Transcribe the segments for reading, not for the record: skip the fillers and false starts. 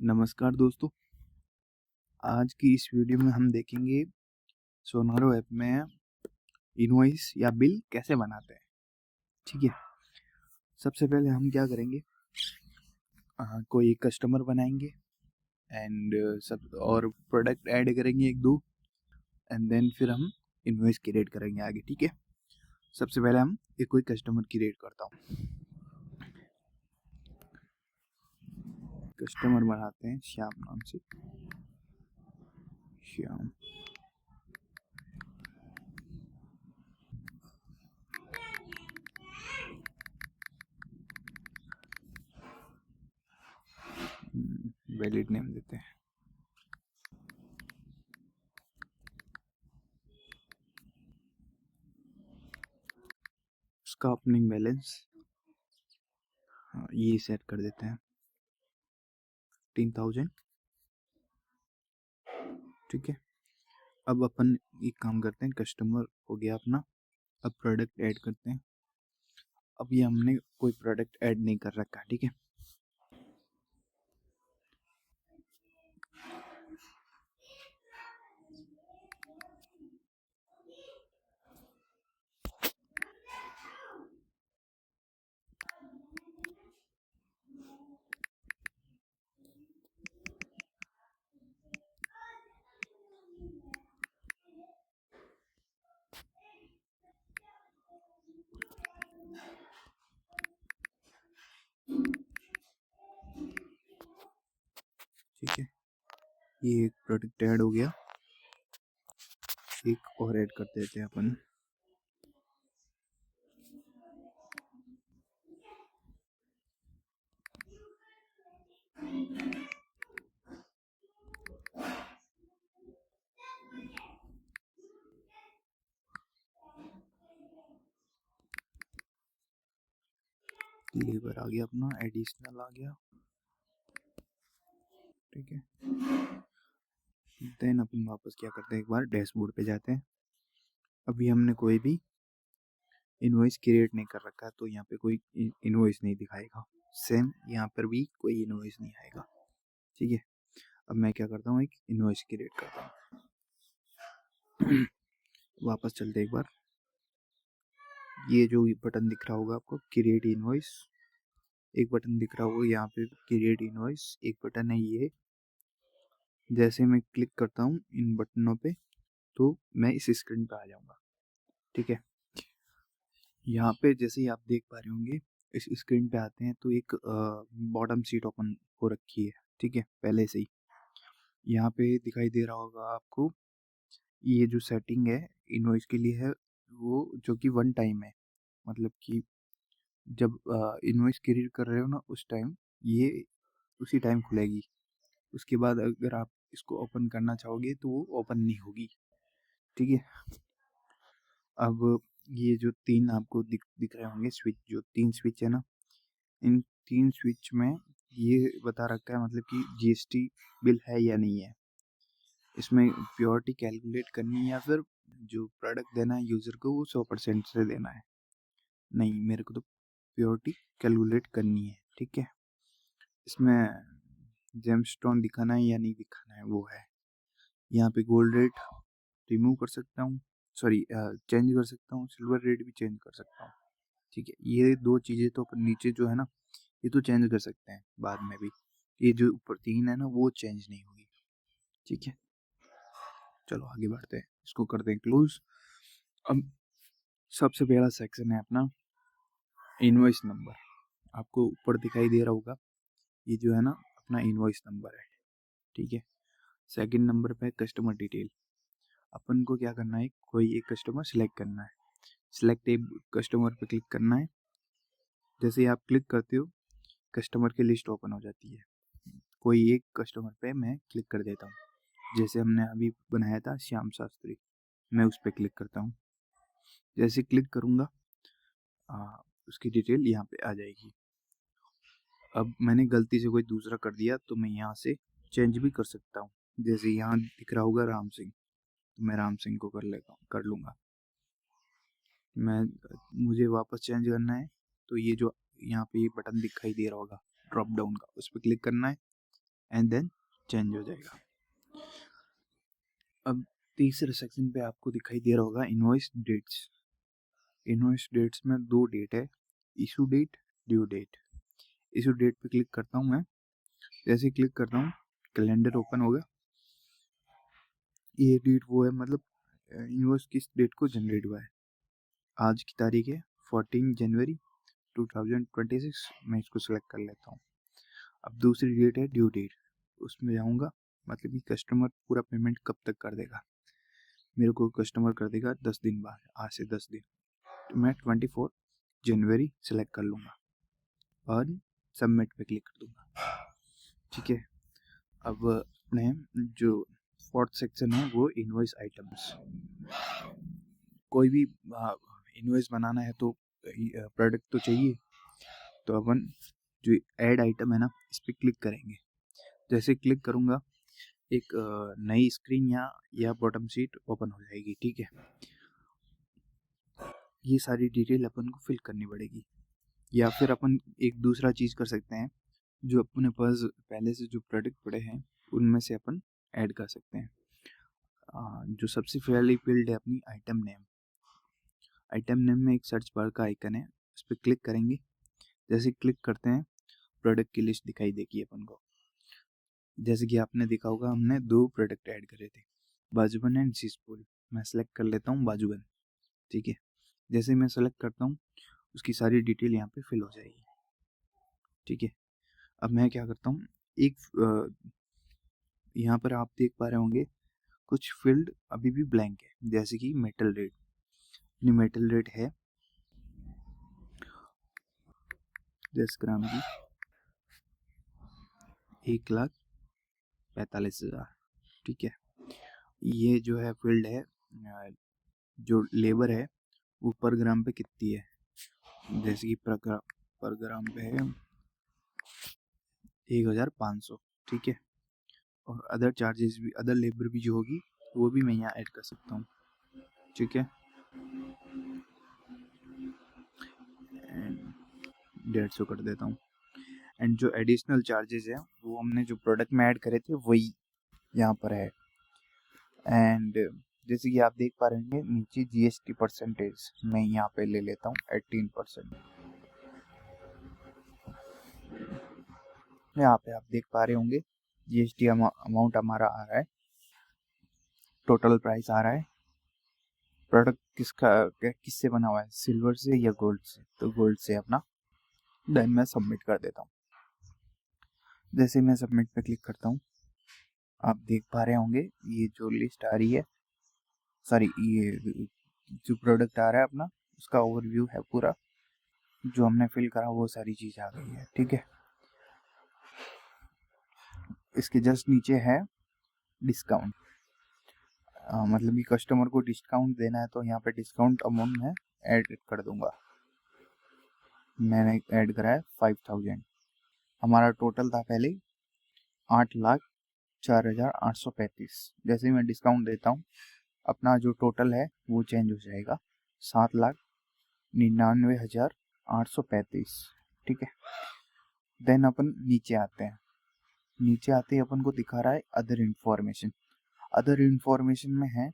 नमस्कार दोस्तों। आज की इस वीडियो में हम देखेंगे सोनारो ऐप में इनवॉइस या बिल कैसे बनाते हैं। ठीक है, सबसे पहले हम क्या करेंगे, कोई एक कस्टमर बनाएंगे एंड सब और प्रोडक्ट ऐड करेंगे एक दो, एंड देन फिर हम इनवॉइस क्रिएट करेंगे आगे। ठीक है, सबसे पहले हम एक कोई कस्टमर क्रिएट करता हूँ। कस्टमर बनाते हैं श्याम नाम से, श्याम। वैलिड नेम देते हैं। उसका ओपनिंग बैलेंस ये सेट कर देते हैं 10,000। ठीक है, अब अपन एक काम करते हैं, कस्टमर हो गया अपना। अब प्रोडक्ट ऐड करते हैं। अब ये हमने कोई प्रोडक्ट ऐड नहीं कर रखा है। ठीक है, ठीक है, ये एक प्रोडक्ट ऐड हो गया। एक और ऐड कर देते हैं अपन। लीवर आ गया अपना, एडिशनल आ गया। ठीक है, देन अपन वापस क्या करते हैं, एक बार डैशबोर्ड पे जाते हैं। अभी हमने कोई भी इनवॉइस क्रिएट नहीं कर रखा है, तो यहाँ पे कोई इनवॉइस नहीं दिखाएगा। सेम यहाँ पर भी कोई इनवॉइस नहीं आएगा। ठीक है, अब मैं क्या करता हूँ, एक इनवॉइस क्रिएट करता हूँ। वापस चलते एक बार। ये जो बटन दिख रहा होगा आपको, क्रिएट इनवॉइस, एक बटन दिख रहा होगा यहाँ पे क्रिएट इनवॉइस, एक बटन है ये। जैसे मैं क्लिक करता हूँ इन बटनों पे तो मैं इस स्क्रीन पे आ जाऊंगा। ठीक है, यहाँ पे जैसे ही आप देख पा रहे होंगे, इस स्क्रीन पे आते हैं तो एक बॉटम सीट ओपन हो रखी है। ठीक है, पहले से ही यहाँ पे दिखाई दे रहा होगा आपको। ये जो सेटिंग है इनवॉइस के लिए है, वो जो कि वन टाइम है, मतलब कि जब इनवॉइस क्रिएट कर रहे हो ना, उस टाइम ये उसी टाइम खुलेगी। उसके बाद अगर आप इसको ओपन करना चाहोगे तो वो ओपन नहीं होगी। ठीक है, अब ये जो तीन आपको दिख रहे होंगे स्विच, जो तीन स्विच है ना, इन तीन स्विच में ये बता रखा है मतलब कि जीएसटी बिल है या नहीं है। इसमें प्योरिटी कैलकुलेट करनी है या फिर जो प्रोडक्ट देना है यूज़र को वो 100% से देना है। नहीं, मेरे को तो प्योरिटी कैलकुलेट करनी है। ठीक है, इसमें जेमस्टोन दिखाना है या नहीं दिखाना है वो है। यहाँ पे गोल्ड रेट रिमूव कर सकता हूँ, सॉरी चेंज कर सकता हूँ, सिल्वर रेट भी चेंज कर सकता हूँ। ठीक है, ये दो चीज़ें तो अपन नीचे जो है ना, ये तो चेंज कर सकते हैं बाद में भी। ये जो ऊपर तीन है ना, वो चेंज नहीं होगी। ठीक है, चलो आगे बढ़ते हैं, इसको करते हैं क्लोज। अब सबसे पहला सेक्शन है अपना इनवॉइस नंबर। आपको ऊपर दिखाई दे रहा होगा, ये जो है ना अपना इनवॉइस नंबर है। ठीक है, सेकंड नंबर पे कस्टमर डिटेल। अपन को क्या करना है, कोई एक कस्टमर सिलेक्ट करना है। सिलेक्ट एक कस्टमर पे क्लिक करना है। जैसे ही आप क्लिक करते हो, कस्टमर की लिस्ट ओपन हो जाती है। कोई एक कस्टमर पे मैं क्लिक कर देता हूँ। जैसे हमने अभी बनाया था श्याम शास्त्री, मैं उस पर क्लिक करता हूँ। जैसे क्लिक करूँगा उसकी डिटेल यहाँ पे आ जाएगी। अब मैंने गलती से कोई दूसरा कर दिया तो मैं यहाँ से चेंज भी कर सकता हूँ। जैसे यहाँ दिख रहा होगा राम सिंह, तो मैं राम सिंह को कर लूँगा। मुझे वापस चेंज करना है तो ये जो यहाँ पे ये बटन दिखाई दे रहा होगा ड्रॉप डाउन का, उस पर क्लिक करना है एंड देन चेंज हो जाएगा। अब तीसरे सेक्शन पे आपको दिखाई दे रहा होगा इनवॉइस डेट्स। इनवॉइस डेट्स में 2 डेट है, issue date, due date. Issue date पे क्लिक करता हूँ मैं। जैसे क्लिक करता हूँ कैलेंडर ओपन होगा। ये डेट वो है, मतलब इनवॉइस किस डेट को जनरेट हुआ है। आज की तारीख है 14 जनवरी 2026। मैं इसको सेलेक्ट कर लेता हूँ। अब दूसरी डेट है ड्यू डेट, उसमें जाऊँगा, मतलब कि कस्टमर पूरा पेमेंट कब तक कर देगा। मेरे को कस्टमर कर देगा 10 दिन बाद, आज से 10 दिन। तो मैं 24 जनवरी सेलेक्ट कर लूँगा और सबमिट पे क्लिक कर दूँगा। ठीक है। अब अपने जो फोर्थ सेक्शन है वो इनवॉइस आइटम्स। कोई भी इनवॉइस बनाना है तो प्रोडक्ट तो चाहिए, तो अपन जो ऐड आइटम है ना, इस पर क्लिक करेंगे। जैसे क्लिक करूँगा एक नई स्क्रीन या बॉटम शीट ओपन हो जाएगी। ठीक है। ये सारी डिटेल अपन को फिल करनी पड़ेगी, या फिर अपन एक दूसरा चीज़ कर सकते हैं, जो अपने पास पहले से जो प्रोडक्ट पड़े हैं उनमें से अपन ऐड कर सकते हैं। जो सबसे पहली फील्ड है अपनी आइटम नेम। आइटम नेम में एक सर्च बार का आइकन है, उस पर क्लिक करेंगे। जैसे क्लिक करते हैं प्रोडक्ट की लिस्ट दिखाई देगी अपन को। जैसे कि आपने देखा होगा हमने 2 प्रोडक्ट ऐड करे थे, बाजूबन एंड सीसपूल। मैं सेलेक्ट कर लेता हूँ बाजूबन। ठीक है। जैसे मैं सेलेक्ट करता हूँ उसकी सारी डिटेल यहाँ पे फिल हो जाएगी। ठीक है। अब मैं क्या करता हूँ, एक यहाँ पर आप देख पा रहे होंगे कुछ फील्ड अभी भी ब्लैंक है, जैसे कि मेटल रेट। अपनी मेटल रेट है 10 ग्राम की 1,45,000। ठीक है। ये जो है फील्ड है, जो लेबर है वो पर ग्राम पे कितनी है, जैसे कि पर ग्राम पे है 1,500। ठीक है। और अदर चार्जेस भी, अदर लेबर भी जो होगी वो भी मैं यहाँ ऐड कर सकता हूँ। ठीक है। 150 कर देता हूँ। एंड जो एडिशनल चार्जेस है वो हमने जो प्रोडक्ट में ऐड करे थे वही यहाँ पर है। एंड जैसे कि आप देख पा रहे होंगे नीचे जीएसटी परसेंटेज मैं यहाँ पे ले लेता हूँ 18%। यहाँ पे आप देख पा रहे होंगे जीएसटी अमाउंट हमारा आ रहा है, टोटल प्राइस आ रहा है। प्रोडक्ट किससे बना हुआ है, सिल्वर से या गोल्ड से, तो गोल्ड से अपना। देन मैं सबमिट कर देता हूँ। जैसे मैं सबमिट पे क्लिक करता हूँ आप देख पा रहे होंगे ये जो लिस्ट आ रही है, सॉरी ये जो प्रोडक्ट आ रहा है अपना, उसका ओवरव्यू है पूरा, जो हमने फिल करा वो सारी चीज़ आ गई है। ठीक है। इसके जस्ट नीचे है डिस्काउंट, मतलब कि कस्टमर को डिस्काउंट देना है तो यहाँ पे डिस्काउंट अमाउंट में ऐड कर दूंगा। मैंने ऐड करा है 5,000। हमारा टोटल था पहले 8,04,835। जैसे ही मैं डिस्काउंट देता हूँ अपना जो टोटल है वो चेंज हो जाएगा 7,99,835। ठीक है। देन अपन नीचे आते हैं। नीचे आते ही अपन को दिखा रहा है अदर इन्फॉर्मेशन। अदर इन्फॉर्मेशन में है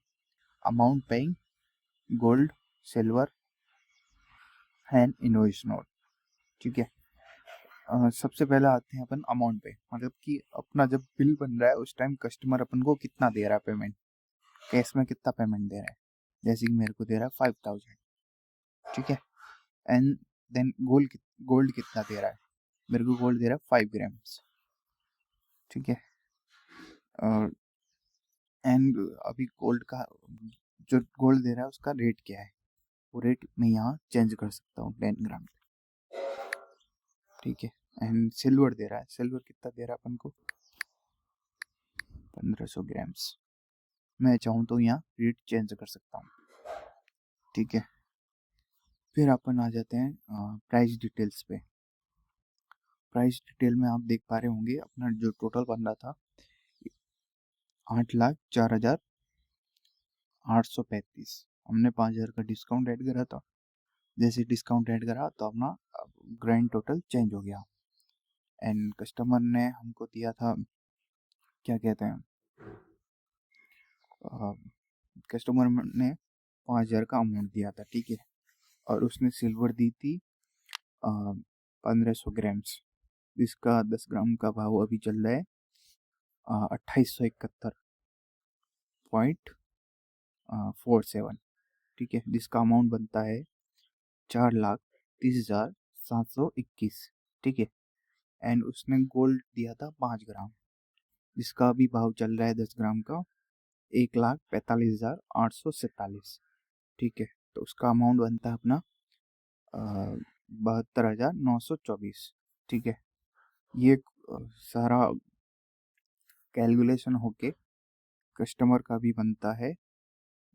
amount paying, gold, silver and invoice note. ठीक है। सबसे पहले आते हैं अपन अमाउंट पे, मतलब कि अपना जब बिल बन रहा है उस टाइम कस्टमर अपन को कितना दे रहा है पेमेंट, कैश में कितना पेमेंट दे रहा है। जैसे कि मेरे को दे रहा है 5,000। ठीक है। एंड देन गोल्ड कितना दे रहा है, मेरे को गोल्ड दे रहा है 5 ग्राम्स। ठीक है। और एंड अभी गोल्ड का जो गोल्ड दे रहा है उसका रेट क्या है, वो रेट मैं यहाँ चेंज कर सकता हूँ 10 ग्राम। ठीक है। एंड सिल्वर दे रहा है, सिल्वर कितना दे रहा है अपन को 1,500 ग्राम्स। मैं चाहूँ तो यहाँ रेट चेंज कर सकता हूँ। ठीक है। फिर अपन आ जाते हैं प्राइस डिटेल्स पे। प्राइस डिटेल में आप देख पा रहे होंगे अपना जो टोटल बन रहा था 8,04,835। हमने 5,000 का डिस्काउंट ऐड करा था। जैसे डिस्काउंट ऐड करा तो अपना ग्रैंड टोटल चेंज हो गया। एंड कस्टमर ने हमको दिया था क्या कहते हैं, कस्टमर ने 5,000 का अमाउंट दिया था, ठीक है, और उसने सिल्वर दी थी 1500 ग्राम्स, जिसका 10 ग्राम का भाव अभी चल रहा है 2871.47, ठीक है, जिसका अमाउंट बनता है 4,30,721, ठीक है। एंड उसने गोल्ड दिया था 5 ग्राम, जिसका भी भाव चल रहा है 10 ग्राम का 1,45,847, ठीक है। तो उसका अमाउंट बनता है अपना 72,924, ठीक है। ये सारा कैलकुलेशन होके कस्टमर का भी बनता है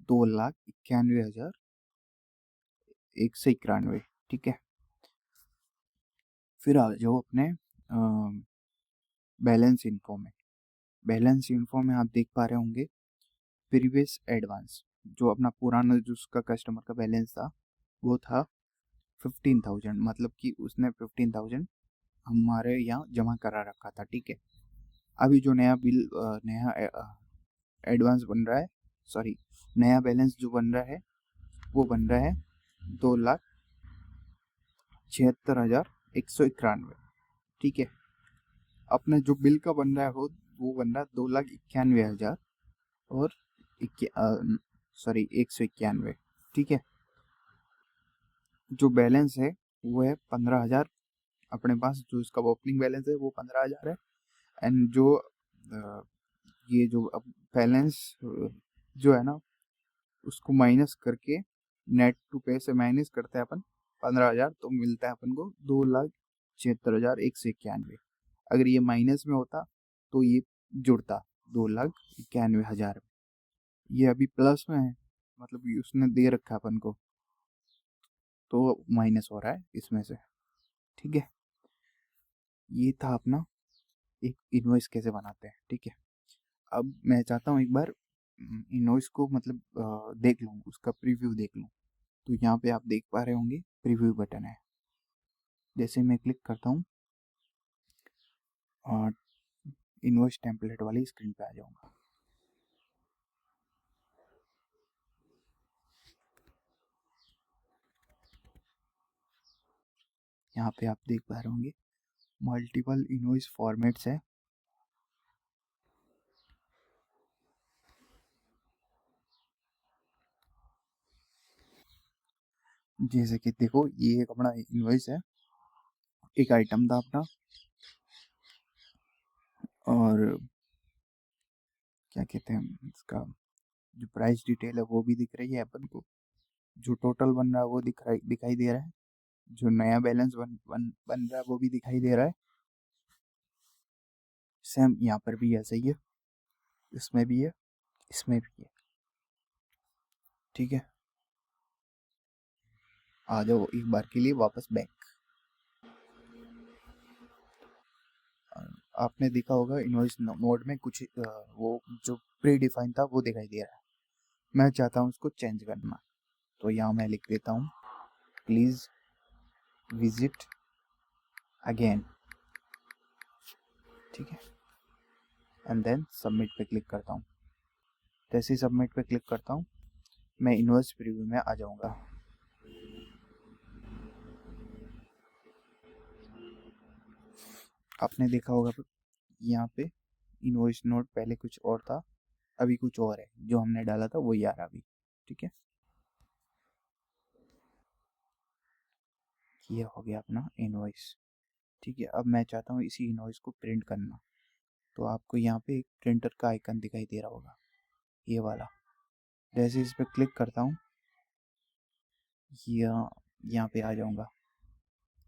2,91,191, ठीक है। फिर आ जाओ अपने बैलेंस इन्फो में। बैलेंस इन्फो में आप देख पा रहे होंगे प्रीवियस एडवांस, जो अपना पुराना जो उसका कस्टमर का बैलेंस था वो था 15,000, मतलब कि उसने 15,000 हमारे यहाँ जमा करा रखा था, ठीक है। अभी जो नया बिल नया एडवांस बन रहा है, सॉरी नया बैलेंस जो बन रहा है वो बन रहा है 2,76,191, ठीक है। अपने जो बिल का बन रहा है वो बन रहा है 2,91,000 और 191, ठीक है। जो बैलेंस है वो है 15,000, अपने पास जो इसका ओपनिंग बैलेंस है वो 15,000 है। एंड जो ये जो अब बैलेंस जो है ना उसको माइनस करके नेट टू पे से माइनस करते हैं अपन 15,000, तो मिलता है अपन को 2,76,191। अगर ये माइनस में होता तो ये जुड़ता 2,91,000, ये अभी प्लस में है, मतलब उसने दे रखा है अपन को, तो माइनस हो रहा है इसमें से, ठीक है। ये था अपना एक इनवॉइस कैसे बनाते हैं, ठीक है। अब मैं चाहता हूँ एक बार इनवॉइस को मतलब देख लूँ, उसका प्रीव्यू देख लूँ। तो यहाँ पे आप देख पा रहे होंगे प्रीव्यू बटन है, जैसे मैं क्लिक करता हूँ और इनवॉइस टेम्पलेट वाली स्क्रीन पे आ जाऊंगा। यहाँ पे आप देख पा रहे होंगे मल्टीपल इनवॉइस फॉर्मेट्स है, जैसे कि देखो ये एक अपना इनवॉइस है, एक आइटम था अपना, और क्या कहते हैं इसका जो प्राइस डिटेल है वो भी दिख रही है अपन को, जो टोटल बन रहा है वो दिखाई दे रहा है, जो नया बैलेंस बन रहा है वो भी दिखाई दे रहा है। सेम यहाँ पर भी ऐसा ही है, इसमें भी है, इसमें भी है, ठीक है। आ जाओ एक बार के लिए वापस बैक। आपने देखा होगा इनवॉइस मोड में कुछ वो जो प्री डिफाइन था वो दिखाई दे रहा है, मैं चाहता हूँ उसको चेंज करना। तो यहाँ मैं लिख देता हूँ प्लीज विजिट अगेन, ठीक है। एंड देन सबमिट पे क्लिक करता हूँ। जैसे ही सबमिट पे क्लिक करता हूँ मैं इनवॉइस प्रीव्यू में आ जाऊँगा। आपने देखा होगा यहाँ पे इनवॉइस नोट पहले कुछ और था, अभी कुछ और है, जो हमने डाला था वही आ रहा अभी, ठीक है। ये हो गया अपना इनवॉइस, ठीक है। अब मैं चाहता हूँ इसी इनवॉइस को प्रिंट करना, तो आपको यहाँ पे एक प्रिंटर का आइकन दिखाई दे रहा होगा, ये वाला। जैसे इस पर क्लिक करता हूँ यहाँ पे आ जाऊँगा,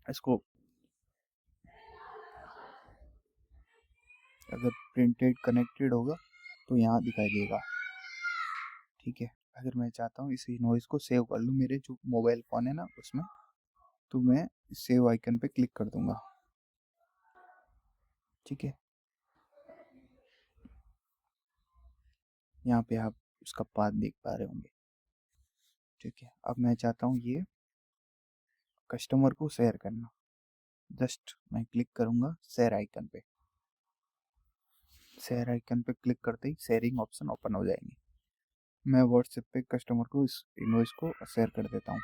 इसको अगर प्रिंटेड कनेक्टेड होगा तो यहाँ दिखाई देगा, ठीक है। अगर मैं चाहता हूँ इस इनवॉइस को सेव कर लूँ मेरे जो मोबाइल फ़ोन है ना उसमें, तो मैं सेव आइकन पे क्लिक कर दूंगा, ठीक है। यहाँ पे आप उसका पाथ देख पा रहे होंगे, ठीक है। अब मैं चाहता हूँ ये कस्टमर को शेयर करना, जस्ट मैं क्लिक करूँगा शेयर आइकन पे, शेयर आइकन पे क्लिक करते ही शेयरिंग ऑप्शन ओपन हो जाएंगे। मैं व्हाट्सएप पे कस्टमर को इस इनवॉइस को शेयर कर देता हूँ।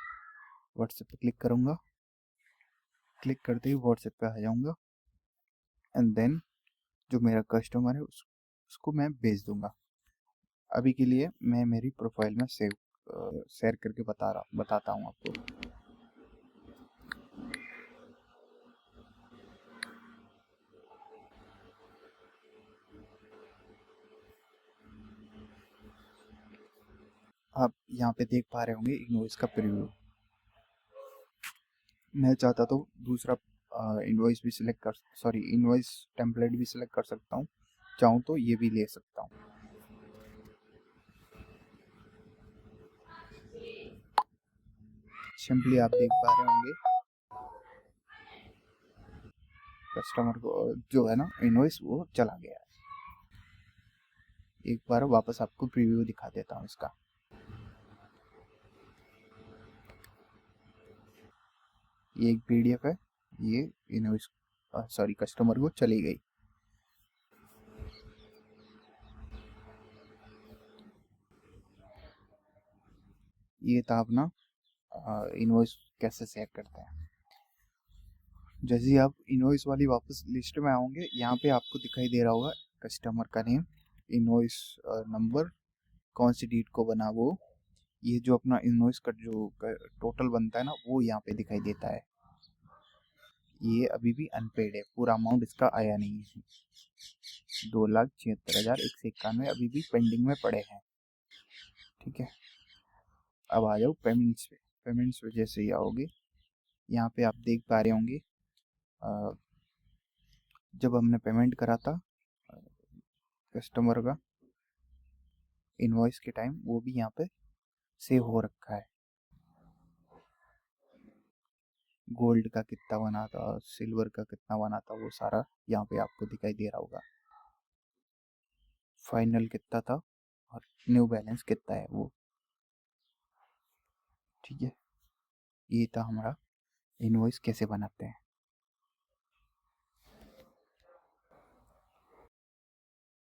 व्हाट्सएप पे क्लिक करूँगा, क्लिक करते ही व्हाट्सएप पे आ जाऊँगा एंड देन जो मेरा कस्टमर है उसको मैं भेज दूंगा। अभी के लिए मैं मेरी प्रोफाइल में शेयर करके बताता हूँ आपको। आप यहाँ पे देख पा रहे होंगे इनवॉइस का प्रीव्यू। मैं चाहता तो दूसरा इनवॉइस भी सिलेक्ट कर इनवॉइस टेम्पलेट भी सिलेक्ट कर सकता हूँ, चाहूँ तो ये भी ले सकता हूँ। सिंपली आप देख पा रहे होंगे कस्टमर को जो है ना इनवॉइस वो चला गया है। एक बार वापस आपको प्रीव्यू दिखा देता हूँ इसका। ये एक पीडीएफ है, ये इनवॉइस कस्टमर को चली गई। ये था अपना इनवॉइस कैसे शेयर करते हैं। जैसे ही आप इनवॉइस वाली वापस लिस्ट में आओगे, यहाँ पे आपको दिखाई दे रहा होगा कस्टमर का नेम, इनवॉइस नंबर, कौन सी डेट को बना वो। ये जो अपना इनवॉइस का जो टोटल बनता है ना वो यहाँ पे दिखाई देता है। ये अभी भी अनपेड है, पूरा अमाउंट इसका आया नहीं है। 2,76,191 अभी भी पेंडिंग में पड़े हैं। ठीक है, अब आ जाओ पेमेंट्स पे। पेमेंट्स पे जैसे ही आओगे, यहाँ पे आप देख पा रहे होंगे जब हमने पेमेंट करा था कस्टमर का इनवॉइस के टाइम, वो भी यहाँ पे सेव हो रखा है। गोल्ड का कितना बना था, सिल्वर का कितना बना था, वो सारा यहाँ पे आपको दिखाई दे रहा होगा। फाइनल कितना था और न्यू बैलेंस कितना है वो। ठीक है, ये था हमारा इनवॉइस कैसे बनाते हैं।